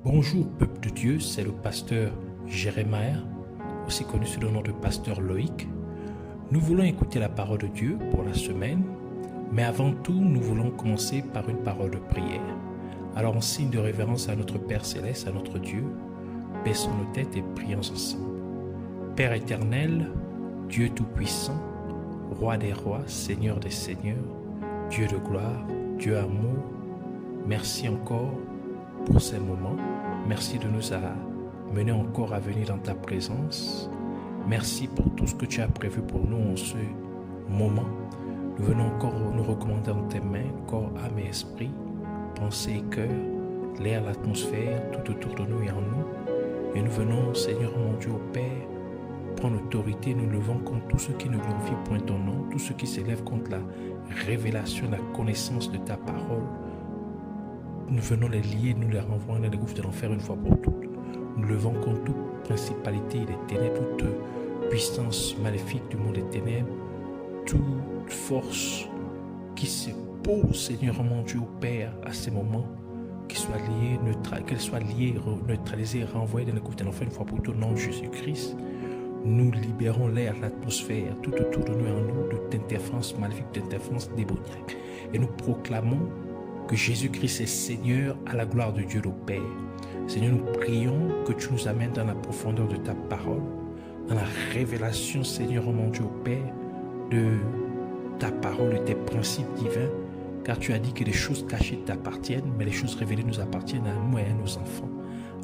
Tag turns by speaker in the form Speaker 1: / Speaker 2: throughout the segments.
Speaker 1: Bonjour peuple de Dieu, c'est le pasteur Jérémie, aussi connu sous le nom de pasteur Loïc. Nous voulons écouter la parole de Dieu pour la semaine, mais avant tout, nous voulons commencer par une parole de prière. Alors en signe de révérence à notre Père Céleste, à notre Dieu, baissons nos têtes et prions ensemble. Père éternel, Dieu Tout-Puissant, Roi des rois, Seigneur des seigneurs, Dieu de gloire, Dieu amour, merci encore pour ces moments. Merci de nous amener encore à venir dans ta présence. Merci pour tout ce que tu as prévu pour nous en ce moment. Nous venons encore nous recommander en tes mains, corps, âme et esprit, pensée et cœur, l'air, l'atmosphère, tout autour de nous et en nous. Et nous venons, Seigneur mon Dieu, au Père, prendre autorité. Nous levons contre tout ce qui ne glorifie point ton nom, tout ce qui s'élève contre la révélation, la connaissance de ta parole. Nous venons les lier, nous les renvoyons dans les gouffres de l'enfer une fois pour toutes. Nous levons contre toute principalité des ténèbres, toute puissance maléfique du monde des ténèbres, toute force qui se pose, Seigneur mon Dieu, au Père, à ces moments, qu'elle soit liée, neutralisée, renvoyée dans les gouffres de l'enfer une fois pour toutes, au nom de Jésus-Christ. Nous libérons l'air, l'atmosphère, tout autour de nous et en nous, de d'interférences maléfiques, d'interférences démoniaques. Et nous proclamons que Jésus-Christ est Seigneur à la gloire de Dieu le Père. Seigneur, nous prions que tu nous amènes dans la profondeur de ta parole, dans la révélation, Seigneur mon Dieu au Père, de ta parole, de tes principes divins, car tu as dit que les choses cachées t'appartiennent, mais les choses révélées nous appartiennent à nous et à nos enfants.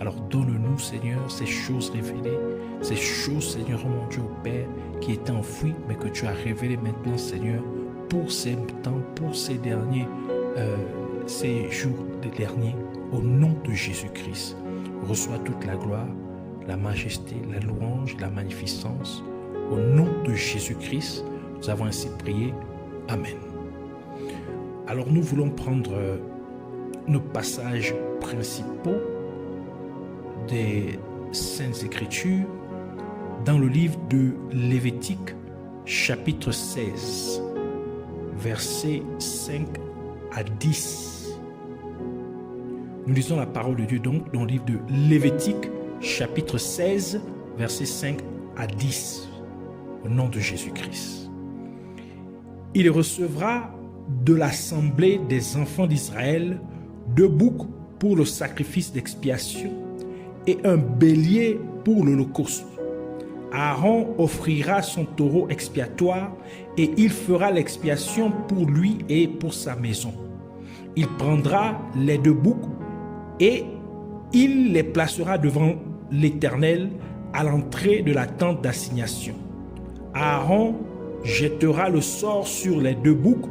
Speaker 1: Alors donne-nous, Seigneur, ces choses révélées, ces choses, Seigneur mon Dieu au Père, qui étaient enfouies, mais que tu as révélées maintenant, Seigneur, pour ces temps, pour ces derniers ces jours derniers, au nom de Jésus-Christ. Reçois toute la gloire, la majesté, la louange, la magnificence. Au nom de Jésus-Christ, nous avons ainsi prié. Amen. Alors nous voulons prendre nos passages principaux des Saintes Écritures dans le livre de Lévitique, chapitre 16, versets 5 à 10. Nous lisons la parole de Dieu donc dans le livre de Lévitique, chapitre 16, versets 5 à 10, au nom de Jésus-Christ. Il recevra de l'assemblée des enfants d'Israël 2 boucs pour le sacrifice d'expiation et un bélier pour l'holocauste. Aaron offrira son taureau expiatoire et il fera l'expiation pour lui et pour sa maison. Il prendra les 2 boucs et il les placera devant l'Éternel à l'entrée de la tente d'assignation. Aaron jettera le sort sur les 2 boucs,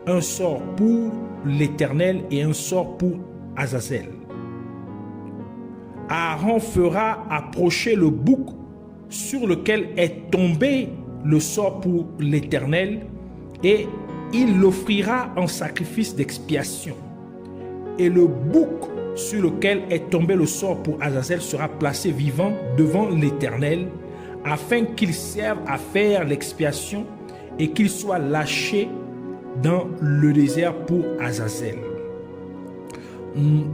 Speaker 1: un sort pour l'Éternel et un sort pour Azazel. Aaron fera approcher le bouc sur lequel est tombé le sort pour l'Éternel et il l'offrira en sacrifice d'expiation. Et le bouc sur lequel est tombé le sort pour Azazel sera placé vivant devant l'Éternel afin qu'il serve à faire l'expiation et qu'il soit lâché dans le désert pour Azazel. Nous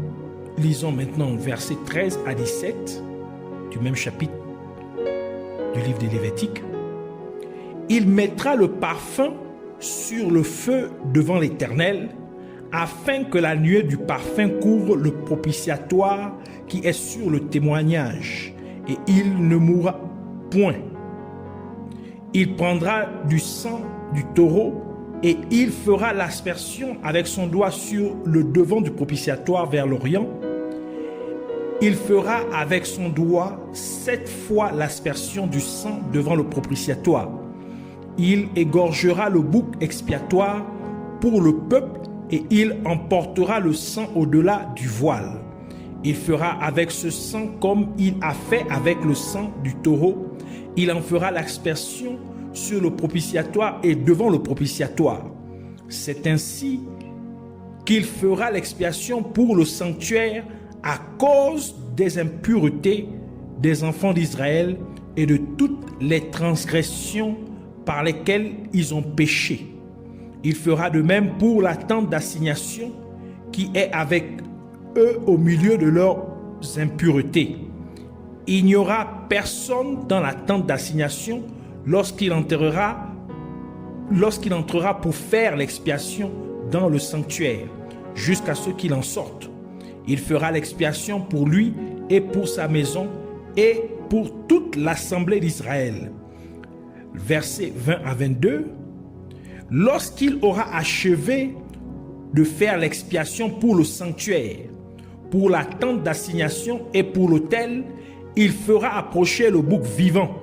Speaker 1: lisons maintenant versets 13 à 17 du même chapitre du livre des Lévitique. Il mettra le parfum sur le feu devant l'Éternel, afin que la nuée du parfum couvre le propitiatoire qui est sur le témoignage, et il ne mourra point. Il prendra du sang du taureau, et il fera l'aspersion avec son doigt sur le devant du propitiatoire vers l'Orient. Il fera avec son doigt 7 fois l'aspersion du sang devant le propitiatoire. Il égorgera le bouc expiatoire pour le peuple et il emportera le sang au-delà du voile. Il fera avec ce sang comme il a fait avec le sang du taureau. Il en fera l'aspersion sur le propitiatoire et devant le propitiatoire. C'est ainsi qu'il fera l'expiation pour le sanctuaire à cause des impuretés des enfants d'Israël et de toutes les transgressions par lesquelles ils ont péché. Il fera de même pour la tente d'assignation qui est avec eux au milieu de leur impuretés. Il n'y aura personne dans la tente d'assignation lorsqu'il entrera pour faire l'expiation dans le sanctuaire, jusqu'à ce qu'il en sorte. Il fera l'expiation pour lui et pour sa maison et pour toute l'assemblée d'Israël. Versets 20 à 22. Lorsqu'il aura achevé de faire l'expiation pour le sanctuaire, pour la tente d'assignation et pour l'autel, il fera approcher le bouc vivant.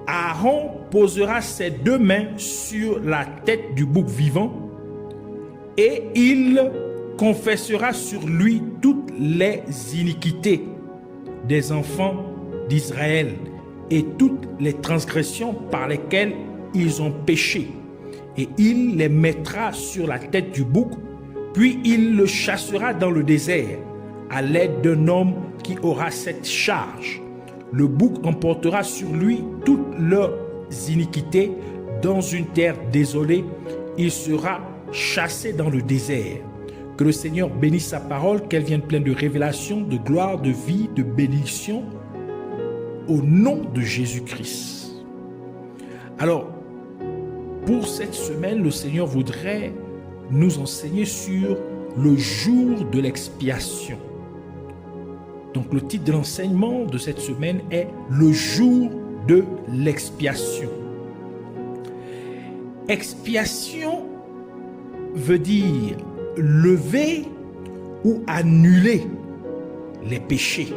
Speaker 1: Aaron posera ses 2 mains sur la tête du bouc vivant et il confessera sur lui toutes les iniquités des enfants d'Israël et toutes les transgressions par lesquelles ils ont péché. Et il les mettra sur la tête du bouc, puis il le chassera dans le désert à l'aide d'un homme qui aura cette charge. Le bouc emportera sur lui toutes leurs iniquités dans une terre désolée. Il sera chassé dans le désert. Que le Seigneur bénisse sa parole, qu'elle vienne pleine de révélations, de gloire, de vie, de bénédiction, au nom de Jésus-Christ. Alors, pour cette semaine, le Seigneur voudrait nous enseigner sur le jour de l'expiation. Donc, le titre de l'enseignement de cette semaine est le jour de l'expiation. Expiation veut dire lever ou annuler les péchés.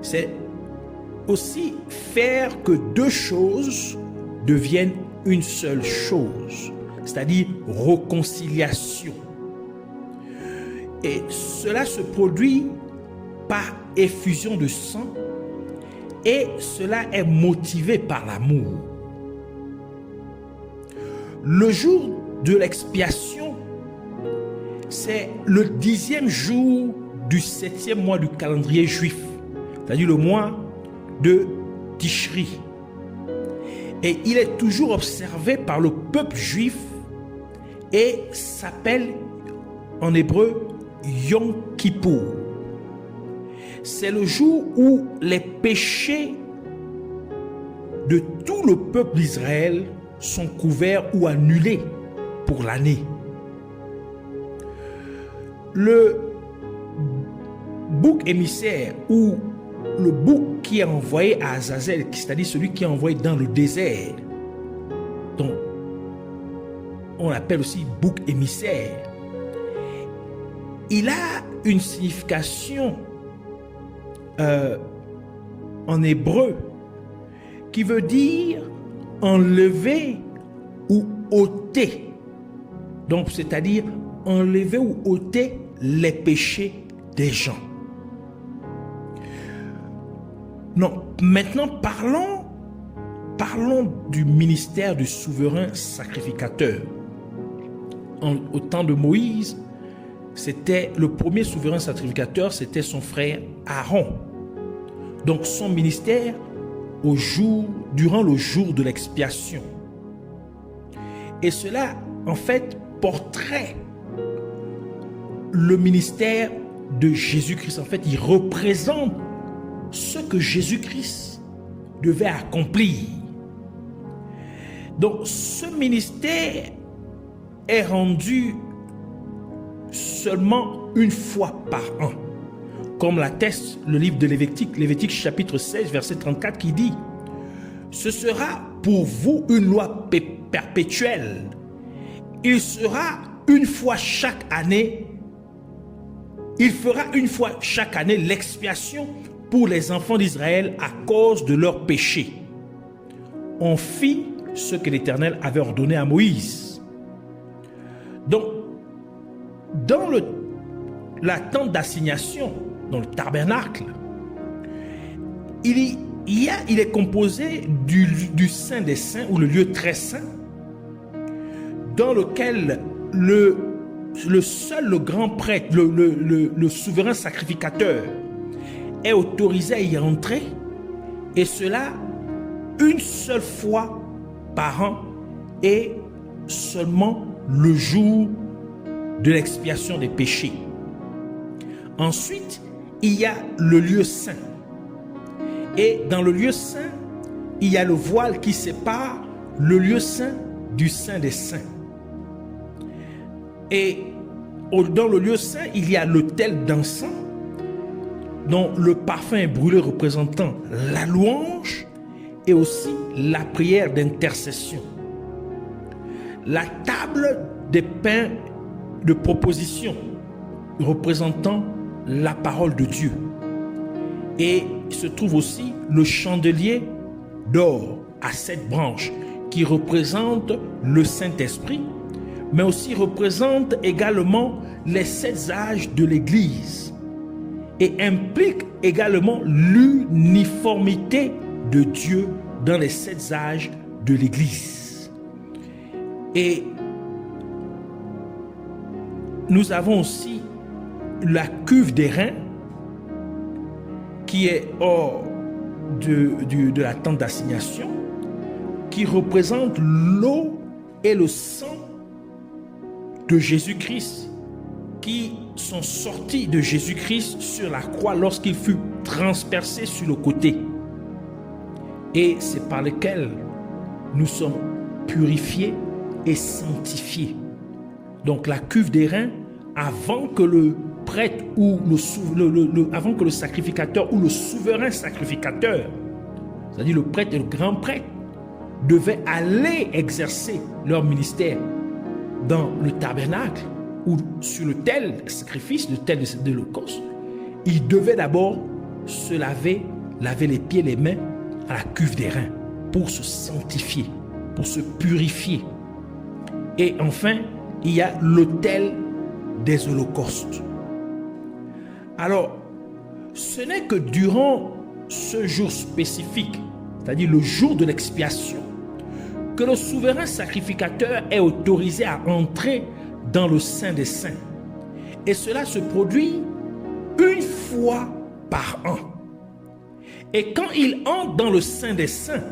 Speaker 1: C'est aussi faire que 2 choses deviennent une seule chose, c'est-à-dire réconciliation. Et cela se produit par effusion de sang et cela est motivé par l'amour. Le jour de l'expiation, c'est le 10e jour du 7e mois du calendrier juif, c'est-à-dire le mois de Tishri. Et il est toujours observé par le peuple juif et s'appelle en hébreu Yom Kippour. C'est le jour où les péchés de tout le peuple d'Israël sont couverts ou annulés pour l'année. Le bouc émissaire ou le bouc qui est envoyé à Azazel, c'est-à-dire celui qui est envoyé dans le désert, dont on l'appelle aussi bouc émissaire, il a une signification en hébreu qui veut dire enlever ou ôter. Donc, c'est-à-dire enlever ou ôter les péchés des gens. Non, maintenant parlons du ministère du souverain sacrificateur. Au temps de Moïse, c'était le premier souverain sacrificateur, c'était son frère Aaron. Donc son ministère durant le jour de l'expiation. Et cela, en fait, porterait le ministère de Jésus-Christ. En fait, il représente ce que Jésus-Christ devait accomplir. Donc, ce ministère est rendu seulement une fois par an, comme l'atteste le livre de Lévitique chapitre 16, verset 34, qui dit « Ce sera pour vous une loi perpétuelle. Il sera une fois chaque année, il fera une fois chaque année l'expiation pour les enfants d'Israël à cause de leurs péchés. » On fit ce que l'Éternel avait ordonné à Moïse. Donc, dans la tente d'assignation, dans le tabernacle, il est composé du Saint des Saints, ou le lieu très saint, dans lequel le grand prêtre, le souverain sacrificateur, est autorisé à y entrer, et cela une seule fois par an, et seulement le jour de l'expiation des péchés. Ensuite, il y a le lieu saint. Et dans le lieu saint, il y a le voile qui sépare le lieu saint du saint des saints. Et dans le lieu saint, il y a l'autel d'encens, dont le parfum est brûlé représentant la louange et aussi la prière d'intercession. La table des pains de proposition représentant la parole de Dieu. Et il se trouve aussi le chandelier d'or à 7 branches qui représente le Saint-Esprit, mais aussi représente également les 7 âges de l'Église et implique également l'uniformité de Dieu dans les 7 âges de l'Église. Et nous avons aussi la cuve d'airain qui est hors de la tente d'assignation, qui représente l'eau et le sang de Jésus-Christ qui sont sortis de Jésus-Christ sur la croix lorsqu'il fut transpercé sur le côté. Et c'est par lequel nous sommes purifiés et sanctifiés. Donc la cuve d'airain, avant que le prêtre ou avant que le sacrificateur ou le souverain sacrificateur, c'est-à-dire le prêtre et le grand prêtre, devaient aller exercer leur ministère dans le tabernacle ou sur l'autel de sacrifice, l'autel de l'Holocauste, ils devaient d'abord se laver les pieds, les mains à la cuve d'airain pour se sanctifier, pour se purifier. Et enfin, il y a l'autel des holocaustes. Alors, ce n'est que durant ce jour spécifique, c'est-à-dire le jour de l'expiation, que le souverain sacrificateur est autorisé à entrer dans le Saint des Saints. Et cela se produit une fois par an. Et quand il entre dans le Saint des Saints,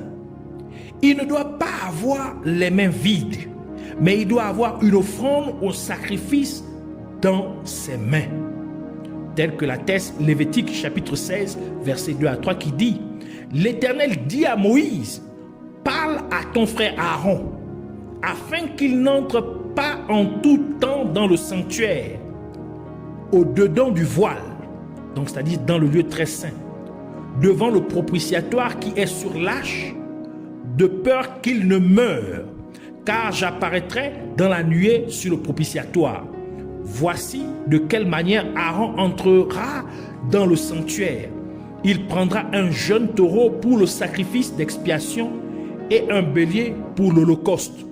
Speaker 1: il ne doit pas avoir les mains vides, mais il doit avoir une offrande au sacrifice dans ses mains. Tel que l'atteste Lévitique chapitre 16, versets 2 à 3 qui dit « L'Éternel dit à Moïse, parle à ton frère Aaron, afin qu'il n'entre pas en tout temps dans le sanctuaire, au-dedans du voile, donc c'est-à-dire dans le lieu très saint, devant le propitiatoire qui est sur l'arche, de peur qu'il ne meure, car j'apparaîtrai dans la nuée sur le propitiatoire. Voici de quelle manière Aaron entrera dans le sanctuaire. Il prendra un jeune taureau pour le sacrifice d'expiation et un bélier pour l'holocauste.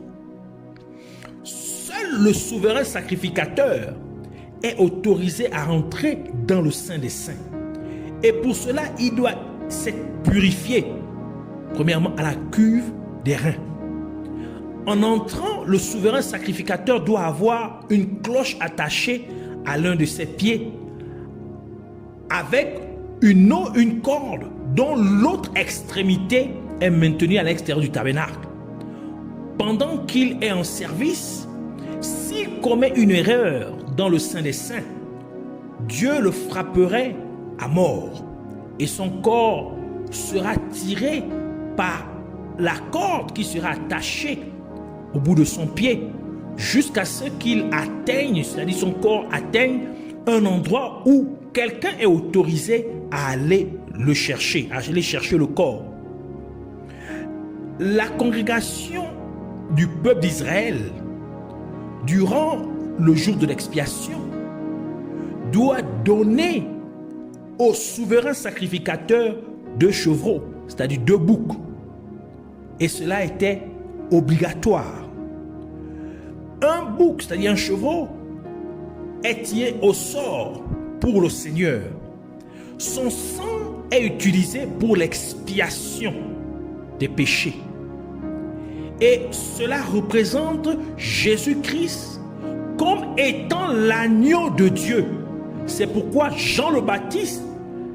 Speaker 1: Seul le souverain sacrificateur est autorisé à entrer dans le Saint des Saints. Et pour cela, il doit s'être purifié, premièrement à la cuve d'airain. En entrant, le souverain sacrificateur doit avoir une cloche attachée à l'un de ses pieds avec une corde dont l'autre extrémité est maintenue à l'extérieur du tabernacle. Pendant qu'il est en service, s'il commet une erreur dans le Saint des Saints, Dieu le frapperait à mort et son corps sera tiré par la corde qui sera attachée au bout de son pied jusqu'à ce qu'il atteigne, c'est-à-dire son corps atteigne un endroit où quelqu'un est autorisé à aller le chercher, à aller chercher le corps. La congrégation du peuple d'Israël, durant le jour de l'expiation, doit donner au souverain sacrificateur 2 chevreaux, c'est-à-dire 2 boucs. Et cela était obligatoire. Un bouc, c'est-à-dire un chevreau, est tiré au sort pour le Seigneur. Son sang est utilisé pour l'expiation des péchés. Et cela représente Jésus-Christ comme étant l'agneau de Dieu. C'est pourquoi Jean le Baptiste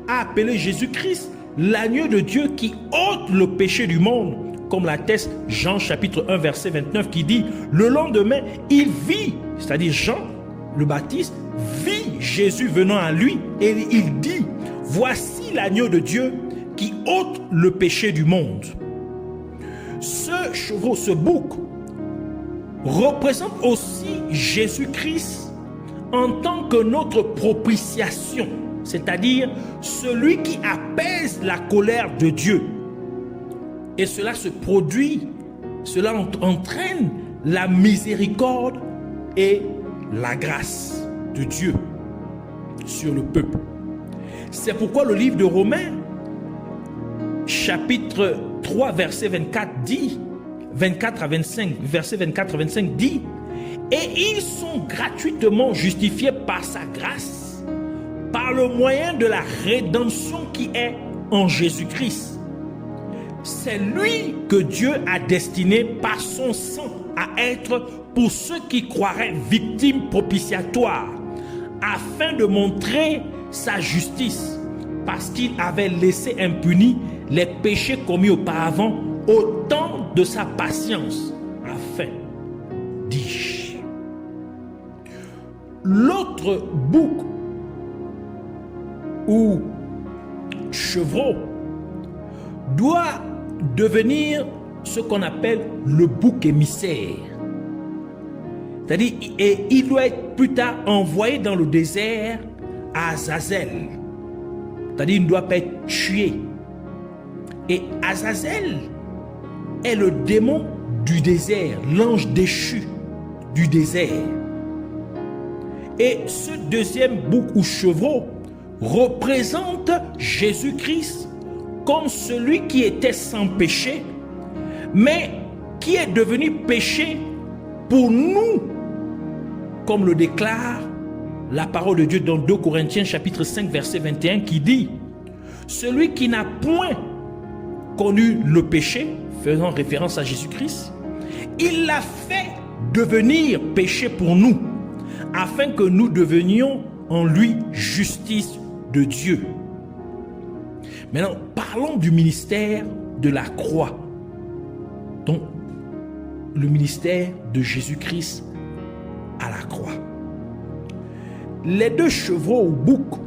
Speaker 1: a appelé Jésus-Christ l'agneau de Dieu qui ôte le péché du monde, comme l'atteste Jean chapitre 1 verset 29 qui dit « Le lendemain, il vit », c'est-à-dire Jean, le Baptiste vit Jésus venant à lui et il dit, voici l'agneau de Dieu qui ôte le péché du monde. Ce chevreau, ce bouc, représente aussi Jésus-Christ en tant que notre propitiation, c'est-à-dire celui qui apaise la colère de Dieu. Et cela se produit, cela entraîne la miséricorde et la grâce de Dieu sur le peuple. C'est pourquoi le livre de Romains, chapitre 3, verset 24 dit, 24 à 25, verset 24 à 25 dit, et ils sont gratuitement justifiés par sa grâce, par le moyen de la rédemption qui est en Jésus-Christ. C'est lui que Dieu a destiné par son sang à être pour ceux qui croiraient victimes propitiatoires, afin de montrer sa justice, parce qu'il avait laissé impunis les péchés commis auparavant au temps de sa patience, afin, dis-je. L'autre bouc ou chevreau doit devenir ce qu'on appelle le bouc émissaire. C'est-à-dire, et il doit être plus tard envoyé dans le désert à Azazel. C'est-à-dire, il ne doit pas être tué. Et Azazel est le démon du désert, l'ange déchu du désert. Et ce deuxième bouc ou chevreau représente Jésus-Christ comme celui qui était sans péché, mais qui est devenu péché pour nous, comme le déclare la parole de Dieu dans 2 Corinthiens chapitre 5 verset 21 qui dit, celui qui n'a point connu le péché, faisant référence à Jésus-Christ, il l'a fait devenir péché pour nous, afin que nous devenions en lui justice de Dieu. Maintenant, parlons du ministère de la croix. Donc, le ministère de Jésus-Christ à la croix. Les deux chevreaux ou boucs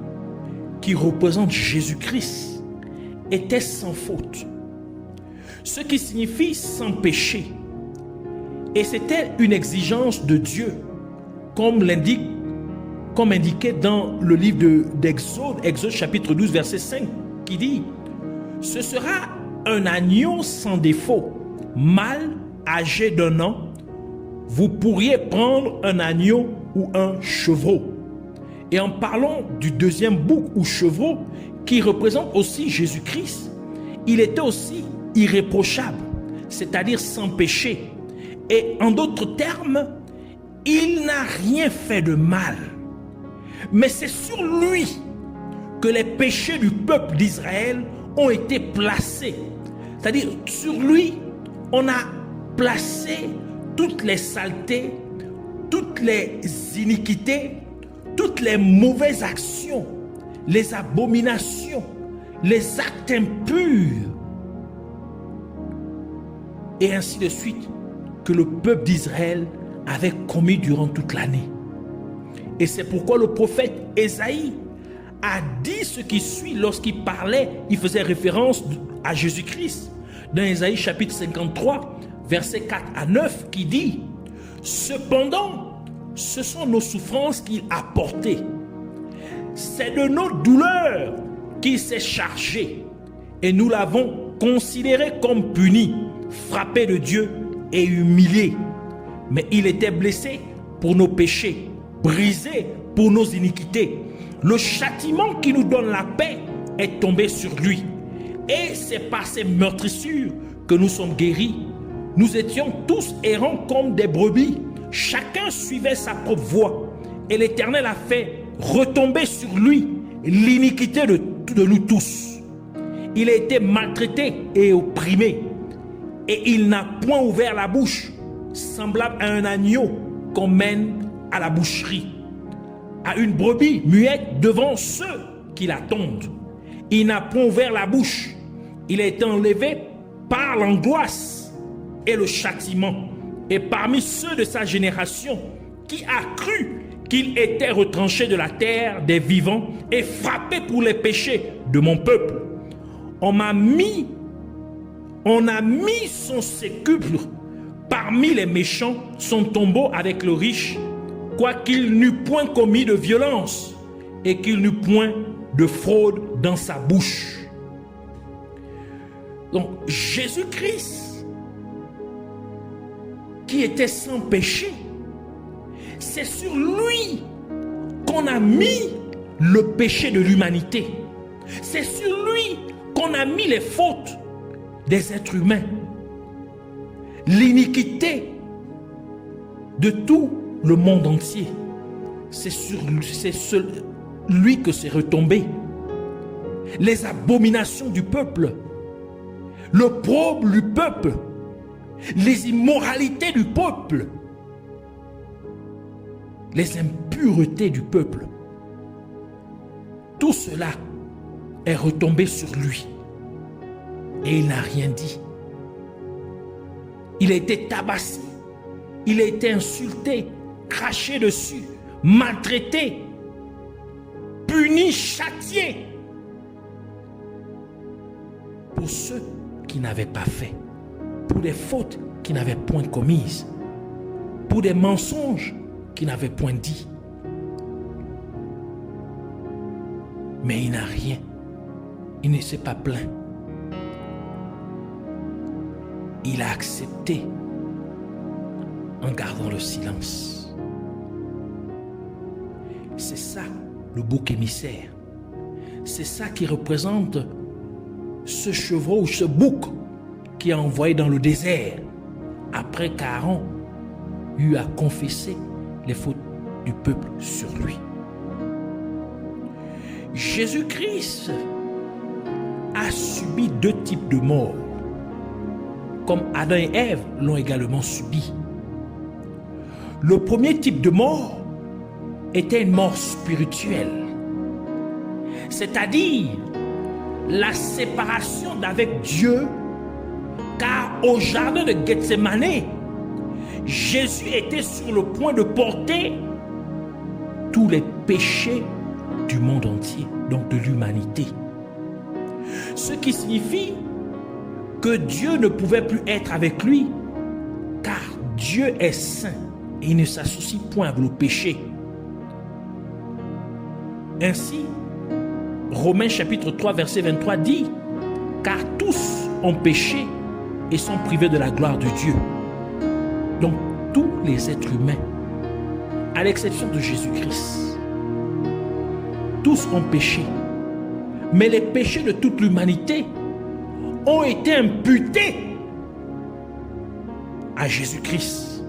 Speaker 1: qui représentent Jésus-Christ étaient sans faute, ce qui signifie sans péché. Et c'était une exigence de Dieu, comme indiqué dans le livre d'Exode, Exode chapitre 12, verset 5, qui dit, ce sera un agneau sans défaut, mâle, âgé d'1 an. Vous pourriez prendre un agneau ou un chevreau. Et en parlant du deuxième bouc ou chevreau, qui représente aussi Jésus-Christ, il était aussi irréprochable, c'est-à-dire sans péché. Et en d'autres termes, il n'a rien fait de mal. Mais c'est sur lui que les péchés du peuple d'Israël ont été placés. C'est-à-dire, sur lui, on a placé toutes les saletés, toutes les iniquités, toutes les mauvaises actions, les abominations, les actes impurs, et ainsi de suite, que le peuple d'Israël avait commis durant toute l'année. Et c'est pourquoi le prophète Ésaïe a dit ce qui suit lorsqu'il parlait, il faisait référence à Jésus-Christ. Dans Ésaïe chapitre 53, versets 4 à 9, qui dit, « Cependant, ce sont nos souffrances qu'il a portées. C'est de nos douleurs qu'il s'est chargé. Et nous l'avons considéré comme puni, frappé de Dieu et humilié. Mais il était blessé pour nos péchés, brisé pour nos iniquités. Le châtiment qui nous donne la paix est tombé sur lui. Et c'est par ses meurtrissures que nous sommes guéris. Nous étions tous errants comme des brebis. Chacun suivait sa propre voie. Et l'Éternel a fait retomber sur lui l'iniquité de nous tous. Il a été maltraité et opprimé. Et il n'a point ouvert la bouche, semblable à un agneau qu'on mène à la boucherie, à une brebis muette devant ceux qui l'attendent. Il n'a point ouvert la bouche. Il a été enlevé par l'angoisse et le châtiment. Et parmi ceux de sa génération, qui a cru qu'il était retranché de la terre des vivants et frappé pour les péchés de mon peuple. On a mis son sépulcre parmi les méchants, son tombeau avec le riche, quoiqu'il n'eût point commis de violence et qu'il n'eût point de fraude dans sa bouche. Donc Jésus-Christ, qui était sans péché, c'est sur lui qu'on a mis le péché de l'humanité. C'est sur lui qu'on a mis les fautes des êtres humains, l'iniquité de tout le monde entier. C'est sur lui que c'est retombé. Les abominations du peuple, l'opprobre du peuple, les immoralités du peuple, les impuretés du peuple, tout cela est retombé sur lui. Et il n'a rien dit. Il a été tabassé, il a été insulté, craché dessus, maltraité, puni, châtié. Pour ceux qui n'avaient pas fait, pour des fautes qui n'avaient point commises, pour des mensonges qui n'avaient point dit. Mais il n'a rien. Il ne s'est pas plaint. Il a accepté en gardant le silence. C'est ça le bouc émissaire. C'est ça qui représente ce chevreau ou ce bouc qui est envoyé dans le désert après qu'Aaron eut à confesser les fautes du peuple sur lui. Jésus-Christ a subi deux types de morts, comme Adam et Ève l'ont également subi. Le premier type de mort était une mort spirituelle, c'est-à-dire la séparation d'avec Dieu, car au jardin de Gethsémane, Jésus était sur le point de porter tous les péchés du monde entier, donc de l'humanité. Ce qui signifie que Dieu ne pouvait plus être avec lui, car Dieu est saint et il ne s'associe point avec le péché. Ainsi, Romains chapitre 3 verset 23 dit: car tous ont péché et sont privés de la gloire de Dieu. Donc tous les êtres humains, à l'exception de Jésus-Christ, tous ont péché. Mais les péchés de toute l'humanité ont été imputés à Jésus-Christ.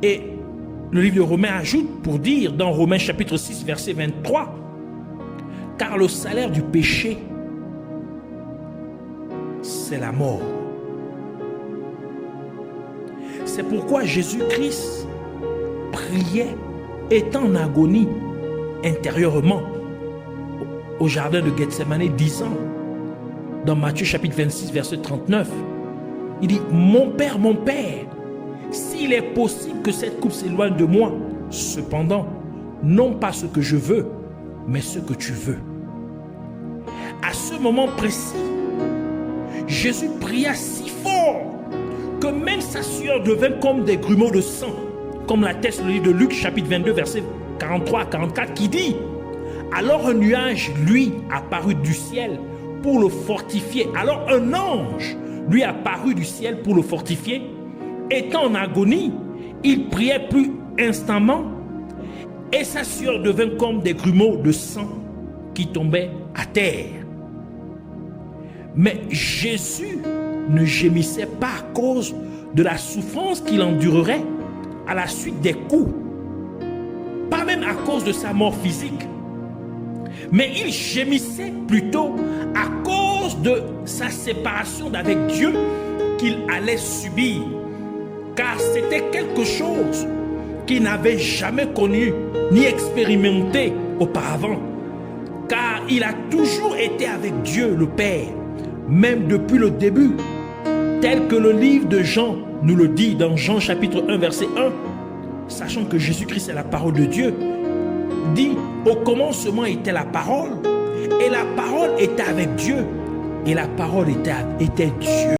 Speaker 1: Et le livre de Romains ajoute pour dire dans Romains chapitre 6 verset 23: car le salaire du péché, c'est la mort. C'est pourquoi Jésus-Christ priait, étant en agonie intérieurement au jardin de Gethsémane, disant dans Matthieu chapitre 26 verset 39, il dit: mon Père, s'il est possible que cette coupe s'éloigne de moi, cependant, non pas ce que je veux, mais ce que tu veux. À ce moment précis, Jésus pria si fort que même sa sueur devint comme des grumeaux de sang, comme l'atteste le livre de Luc chapitre 22 verset 43 à 44 qui dit: alors un nuage lui apparut du ciel pour le fortifier. Alors un ange lui apparut du ciel pour le fortifier. Étant en agonie, il priait plus instamment et sa sueur devint comme des grumeaux de sang qui tombaient à terre. Mais Jésus ne gémissait pas à cause de la souffrance qu'il endurerait à la suite des coups, pas même à cause de sa mort physique, mais il gémissait plutôt à cause de sa séparation d'avec Dieu qu'il allait subir, car c'était quelque chose qu'il n'avait jamais connu ni expérimenté auparavant, car il a toujours été avec Dieu le Père, même depuis le début, tel que le livre de Jean nous le dit dans Jean chapitre 1 verset 1, sachant que Jésus-Christ est la parole de Dieu, dit au commencement était la parole, et la parole était avec Dieu, et la parole était Dieu.